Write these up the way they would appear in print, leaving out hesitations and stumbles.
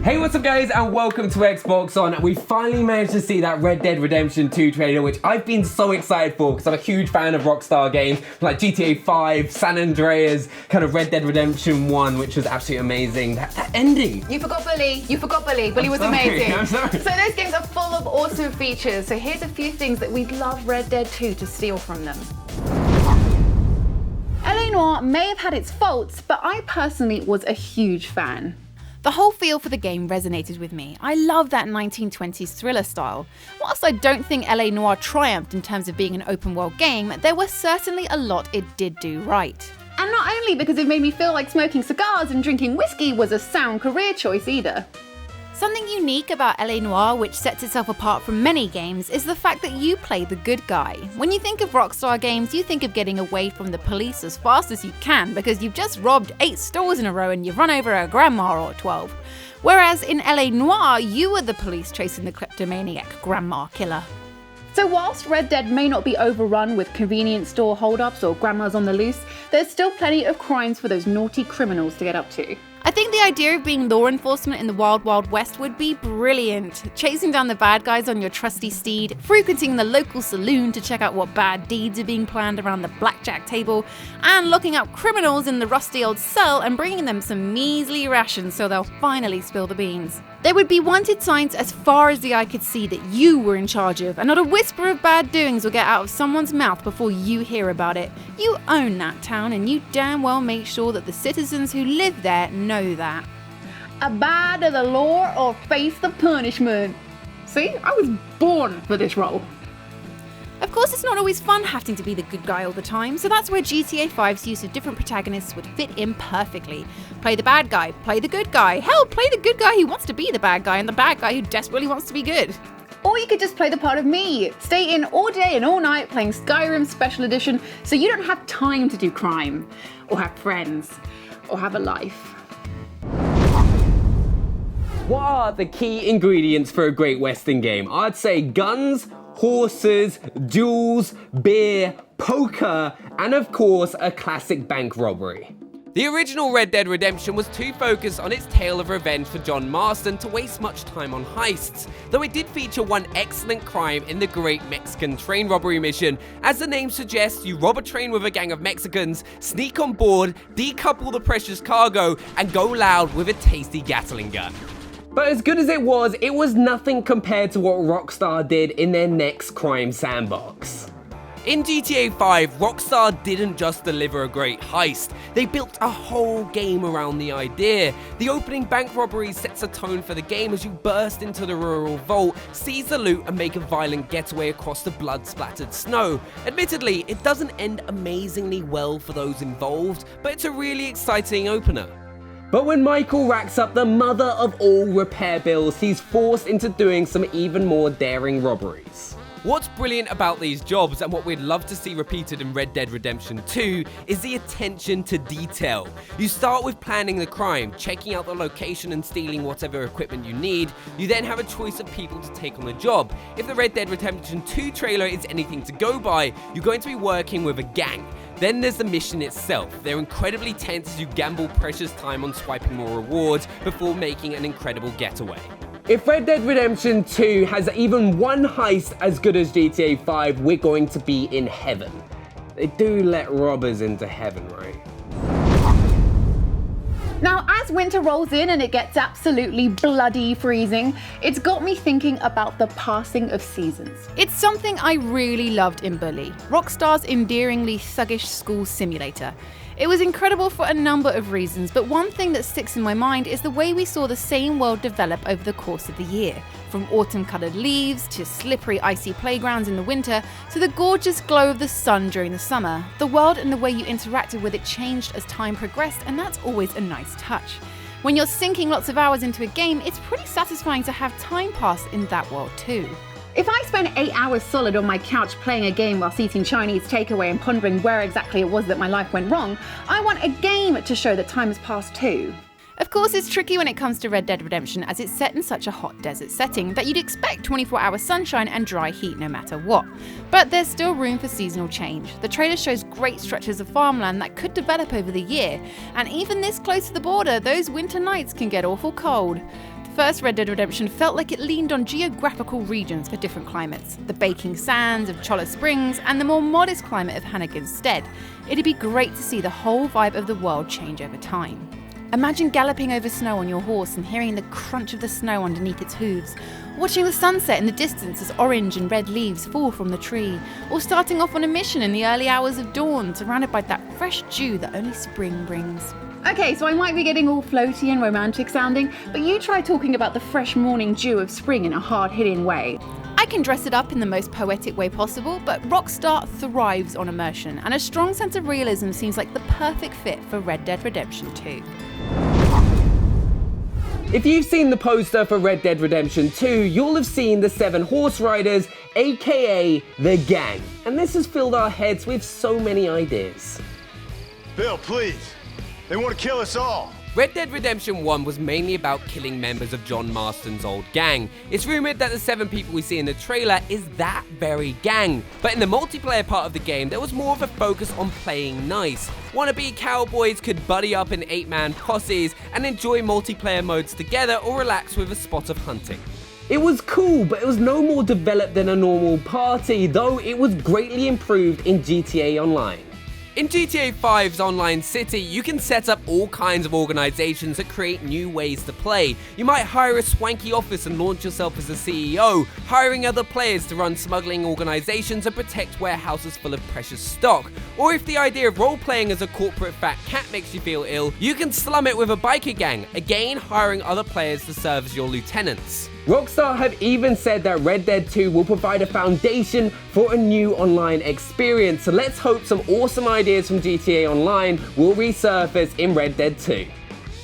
Hey, what's up guys, and welcome to Xbox On. We finally managed to see that Red Dead Redemption 2 trailer, which I've been so excited for because I'm a huge fan of Rockstar games like GTA 5, San Andreas, kind of Red Dead Redemption 1, which was absolutely amazing. That ending. You forgot Bully. Bully was amazing. I'm sorry. So those games are full of awesome features. So here's a few things that we'd love Red Dead 2 to steal from them. LA Noire may have had its faults, but I personally was a huge fan. The whole feel for the game resonated with me. I love that 1920s thriller style. Whilst I don't think LA Noire triumphed in terms of being an open world game, there was certainly a lot it did do right. And not only because it made me feel like smoking cigars and drinking whiskey was a sound career choice either. Something unique about LA Noire, which sets itself apart from many games, is the fact that you play the good guy. When you think of Rockstar games, you think of getting away from the police as fast as you can because you've just robbed 8 stores in a row and you've run over a grandma or 12. Whereas in LA Noire, you were the police chasing the kleptomaniac grandma killer. So whilst Red Dead may not be overrun with convenience store holdups or grandmas on the loose, there's still plenty of crimes for those naughty criminals to get up to. I think the idea of being law enforcement in the Wild Wild West would be brilliant. Chasing down the bad guys on your trusty steed, frequenting the local saloon to check out what bad deeds are being planned around the blackjack table, and locking up criminals in the rusty old cell and bringing them some measly rations so they'll finally spill the beans. There would be wanted signs as far as the eye could see that you were in charge of, and not a whisper of bad doings will get out of someone's mouth before you hear about it. You own that town, and you damn well make sure that the citizens who live there know that. Abide to the law or face the punishment. See, I was born for this role. Of course, it's not always fun having to be the good guy all the time, so that's where GTA 5's use of different protagonists would fit in perfectly. Play the bad guy, play the good guy, hell, play the good guy who wants to be the bad guy and the bad guy who desperately wants to be good. Or you could just play the part of me. Stay in all day and all night playing Skyrim Special Edition so you don't have time to do crime, or have friends, or have a life. What are the key ingredients for a great Western game? I'd say guns, horses, duels, beer, poker, and of course a classic bank robbery. The original Red Dead Redemption was too focused on its tale of revenge for John Marston to waste much time on heists, though it did feature one excellent crime in the Great Mexican Train Robbery mission. As the name suggests, you rob a train with a gang of Mexicans, sneak on board, decouple the precious cargo, and go loud with a tasty Gatling gun. But as good as it was nothing compared to what Rockstar did in their next crime sandbox. In GTA 5, Rockstar didn't just deliver a great heist, they built a whole game around the idea. The opening bank robbery sets a tone for the game as you burst into the rural vault, seize the loot and make a violent getaway across the blood-splattered snow. Admittedly, it doesn't end amazingly well for those involved, but it's a really exciting opener. But when Michael racks up the mother of all repair bills, he's forced into doing some even more daring robberies. What's brilliant about these jobs, and what we'd love to see repeated in Red Dead Redemption 2, is the attention to detail. You start with planning the crime, checking out the location and stealing whatever equipment you need. You then have a choice of people to take on the job. If the Red Dead Redemption 2 trailer is anything to go by, you're going to be working with a gang. Then there's the mission itself. They're incredibly tense as you gamble precious time on swiping more rewards before making an incredible getaway. If Red Dead Redemption 2 has even one heist as good as GTA 5, we're going to be in heaven. They do let robbers into heaven, right? Now, as winter rolls in and it gets absolutely bloody freezing, it's got me thinking about the passing of seasons. It's something I really loved in Bully, Rockstar's endearingly thuggish school simulator. It was incredible for a number of reasons, but one thing that sticks in my mind is the way we saw the same world develop over the course of the year. From autumn-coloured leaves, to slippery icy playgrounds in the winter, to the gorgeous glow of the sun during the summer. The world and the way you interacted with it changed as time progressed, and that's always a nice touch. When you're sinking lots of hours into a game, it's pretty satisfying to have time pass in that world too. If I spent 8 hours solid on my couch playing a game whilst eating Chinese takeaway and pondering where exactly it was that my life went wrong, I want a game to show that time has passed too. Of course, it's tricky when it comes to Red Dead Redemption, as it's set in such a hot desert setting that you'd expect 24-hour sunshine and dry heat no matter what. But there's still room for seasonal change. The trailer shows great stretches of farmland that could develop over the year, and even this close to the border, those winter nights can get awful cold. The first Red Dead Redemption felt like it leaned on geographical regions for different climates, the baking sands of Cholla Springs and the more modest climate of Hannigan's Stead. It'd be great to see the whole vibe of the world change over time. Imagine galloping over snow on your horse and hearing the crunch of the snow underneath its hooves, watching the sunset in the distance as orange and red leaves fall from the tree, or starting off on a mission in the early hours of dawn, surrounded by that fresh dew that only spring brings. Okay, so I might be getting all floaty and romantic sounding, but you try talking about the fresh morning dew of spring in a hard-hitting way. I can dress it up in the most poetic way possible, but Rockstar thrives on immersion, and a strong sense of realism seems like the perfect fit for Red Dead Redemption 2. If you've seen the poster for Red Dead Redemption 2, you'll have seen the 7 horse riders, aka the gang. And this has filled our heads with so many ideas. Bill, please. They want to kill us all. Red Dead Redemption 1 was mainly about killing members of John Marston's old gang. It's rumoured that the 7 people we see in the trailer is that very gang. But in the multiplayer part of the game, there was more of a focus on playing nice. Wannabe cowboys could buddy up in 8-man posses and enjoy multiplayer modes together or relax with a spot of hunting. It was cool, but it was no more developed than a normal party, though it was greatly improved in GTA Online. In GTA 5's Online City, you can set up all kinds of organizations that create new ways to play. You might hire a swanky office and launch yourself as a CEO, hiring other players to run smuggling organizations and protect warehouses full of precious stock. Or if the idea of role-playing as a corporate fat cat makes you feel ill, you can slum it with a biker gang, again hiring other players to serve as your lieutenants. Rockstar have even said that Red Dead 2 will provide a foundation for a new online experience, so let's hope some awesome ideas from GTA Online will resurface in Red Dead 2.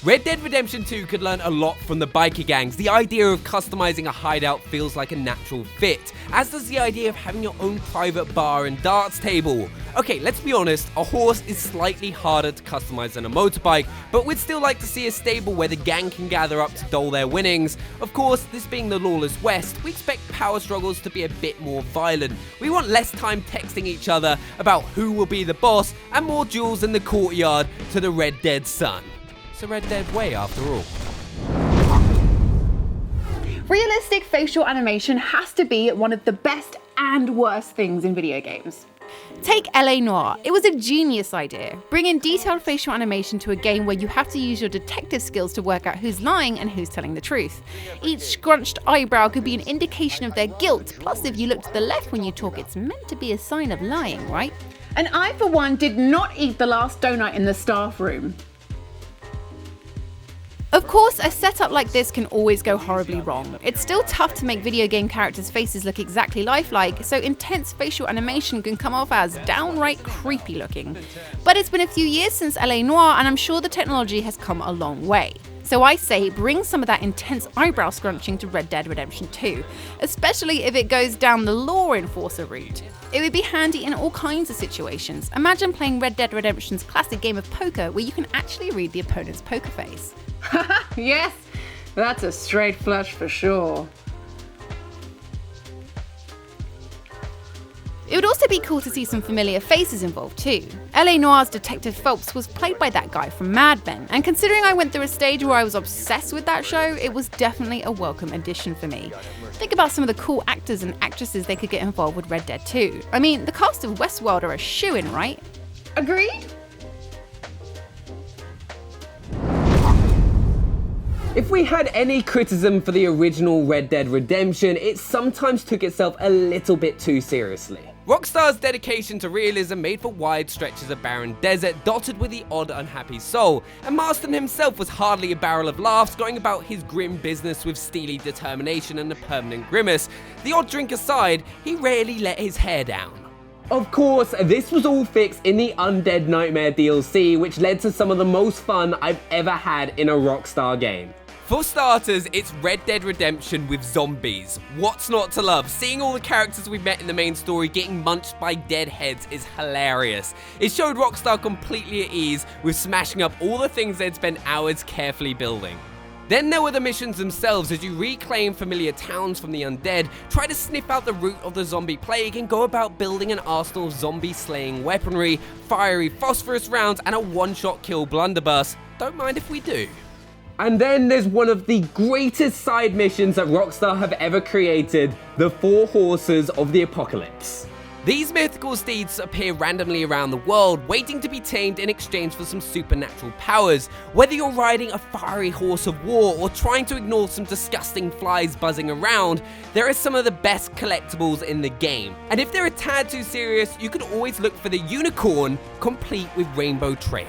Red Dead Redemption 2 could learn a lot from the biker gangs. The idea of customizing a hideout feels like a natural fit, as does the idea of having your own private bar and darts table. Okay, let's be honest, a horse is slightly harder to customize than a motorbike, but we'd still like to see a stable where the gang can gather up to dole their winnings. Of course, this being the lawless West, we expect power struggles to be a bit more violent. We want less time texting each other about who will be the boss, and more duels in the courtyard to the Red Dead sun. It's a Red Dead way after all. Realistic facial animation has to be one of the best and worst things in video games. Take LA Noire. It was a genius idea. Bring in detailed facial animation to a game where you have to use your detective skills to work out who's lying and who's telling the truth. Each scrunched eyebrow could be an indication of their guilt, plus if you look to the left when you talk, it's meant to be a sign of lying, right? And I, for one, did not eat the last donut in the staff room. Of course, a setup like this can always go horribly wrong. It's still tough to make video game characters' faces look exactly lifelike, so intense facial animation can come off as downright creepy looking. But it's been a few years since LA Noire, and I'm sure the technology has come a long way. So I say bring some of that intense eyebrow scrunching to Red Dead Redemption 2, especially if it goes down the law enforcer route. It would be handy in all kinds of situations. Imagine playing Red Dead Redemption's classic game of poker where you can actually read the opponent's poker face. Yes, that's a straight flush for sure. It would also be cool to see some familiar faces involved too. LA Noire's Detective Phelps was played by that guy from Mad Men, and considering I went through a stage where I was obsessed with that show, it was definitely a welcome addition for me. Think about some of the cool actors and actresses they could get involved with Red Dead 2. I mean, the cast of Westworld are a shoo-in, right? Agreed? If we had any criticism for the original Red Dead Redemption, it sometimes took itself a little bit too seriously. Rockstar's dedication to realism made for wide stretches of barren desert dotted with the odd unhappy soul, and Marston himself was hardly a barrel of laughs going about his grim business with steely determination and a permanent grimace. The odd drink aside, he rarely let his hair down. Of course, this was all fixed in the Undead Nightmare DLC, which led to some of the most fun I've ever had in a Rockstar game. For starters, it's Red Dead Redemption with zombies. What's not to love? Seeing all the characters we've met in the main story getting munched by dead heads is hilarious. It showed Rockstar completely at ease with smashing up all the things they'd spent hours carefully building. Then there were the missions themselves as you reclaim familiar towns from the undead, try to sniff out the root of the zombie plague and go about building an arsenal of zombie-slaying weaponry, fiery phosphorus rounds and a one-shot kill blunderbuss. Don't mind if we do. And then there's one of the greatest side missions that Rockstar have ever created, the 4 Horses of the Apocalypse. These mythical steeds appear randomly around the world, waiting to be tamed in exchange for some supernatural powers. Whether you're riding a fiery horse of war or trying to ignore some disgusting flies buzzing around, there are some of the best collectibles in the game. And if they're a tad too serious, you can always look for the unicorn, complete with Rainbow Trail.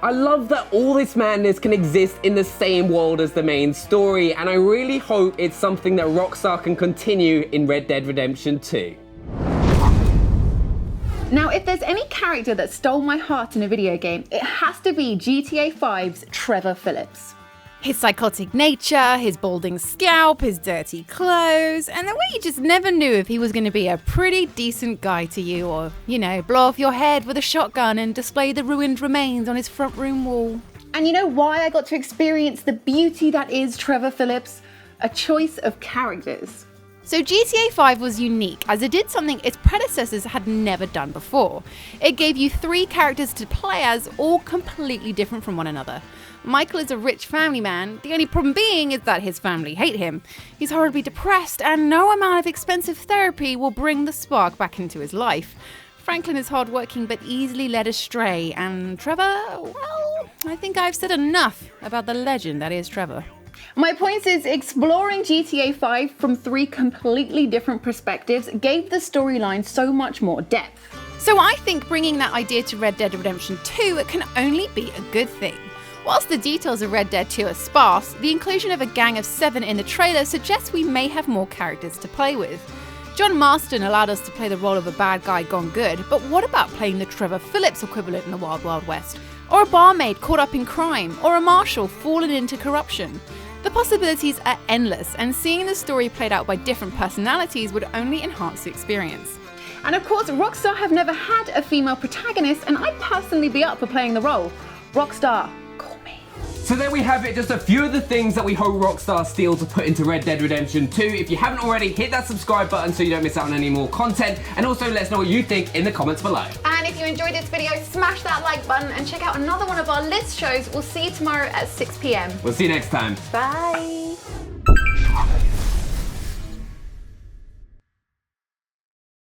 I love that all this madness can exist in the same world as the main story, and I really hope it's something that Rockstar can continue in Red Dead Redemption 2. Now, if there's any character that stole my heart in a video game, it has to be GTA 5's Trevor Phillips. His psychotic nature, his balding scalp, his dirty clothes, and the way you just never knew if he was going to be a pretty decent guy to you or, blow off your head with a shotgun and display the ruined remains on his front room wall. And you know why I got to experience the beauty that is Trevor Phillips? A choice of characters. So GTA 5 was unique as it did something its predecessors had never done before. It gave you 3 characters to play as, all completely different from one another. Michael is a rich family man, the only problem being is that his family hate him. He's horribly depressed and no amount of expensive therapy will bring the spark back into his life. Franklin is hardworking but easily led astray, and Trevor, well, I think I've said enough about the legend that is Trevor. My point is, exploring GTA 5 from 3 completely different perspectives gave the storyline so much more depth. So I think bringing that idea to Red Dead Redemption 2 can only be a good thing. Whilst the details of Red Dead 2 are sparse, the inclusion of a gang of 7 in the trailer suggests we may have more characters to play with. John Marston allowed us to play the role of a bad guy gone good, but what about playing the Trevor Phillips equivalent in the Wild Wild West? Or a barmaid caught up in crime? Or a marshal fallen into corruption? The possibilities are endless, and seeing the story played out by different personalities would only enhance the experience. And of course, Rockstar have never had a female protagonist, and I'd personally be up for playing the role. Rockstar, call me. So there we have it, just a few of the things that we hope Rockstar steal to put into Red Dead Redemption 2. If you haven't already, hit that subscribe button so you don't miss out on any more content, and also let us know what you think in the comments below. And if you enjoyed this video, smash that like button and check out another one of our list shows. We'll see you tomorrow at 6 p.m. We'll see you next time. Bye.